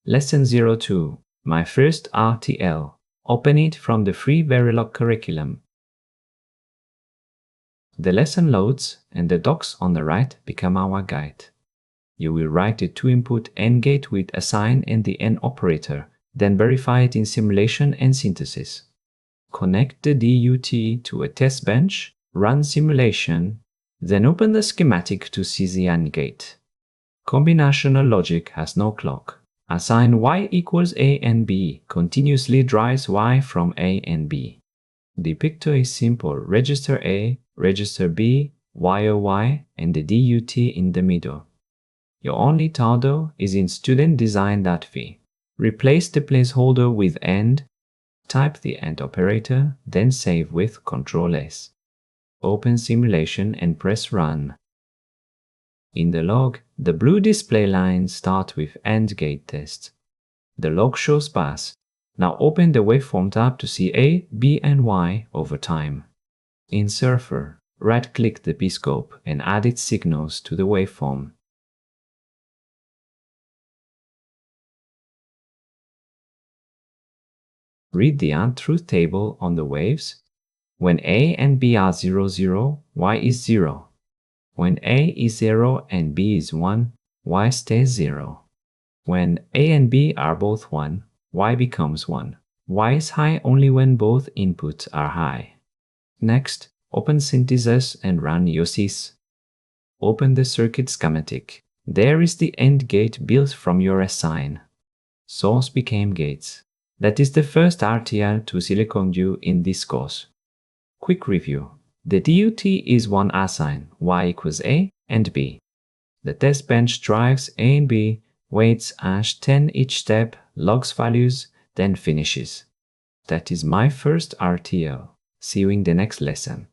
Lesson 02. My first RTL. Open it from the free Verilog curriculum. The lesson loads and the docs on the right become our guide. You will write the two-input AND gate with assign and the AND operator, then verify it in simulation and synthesis. Connect the DUT to a test bench, run simulation, then open the schematic to see the AND gate. Combinational logic has no clock. Assign y equals a and b continuously drives y from a and b. The picture is simple: register A, register B, YOY, and the DUT in the middle. Your only TODO is in student-design.v. Replace the placeholder with AND, type the AND operator, then save with Ctrl+S. Open simulation and press Run. In the log, the blue display lines start with AND gate test. The log shows pass. Now open the Waveform tab to see A, B, and Y over time. In Surfer, right-click the P-scope and add its signals to the waveform. Read the AND truth table on the waves. When A and B are 0, 0, Y is 0. When A is 0 and B is 1, Y stays 0. When A and B are both 1, Y becomes 1. Y is high only when both inputs are high. Next, open Synthesis and run Yosys. Open the circuit schematic. There is the AND gate built from your assign. Source became gates. That is the first RTL to Silicon View in this course. Quick review. The DUT is one assign, y equals a and b. The test bench drives a and b, waits #10 each step, logs values, then finishes. That is my first RTL. See you in the next lesson.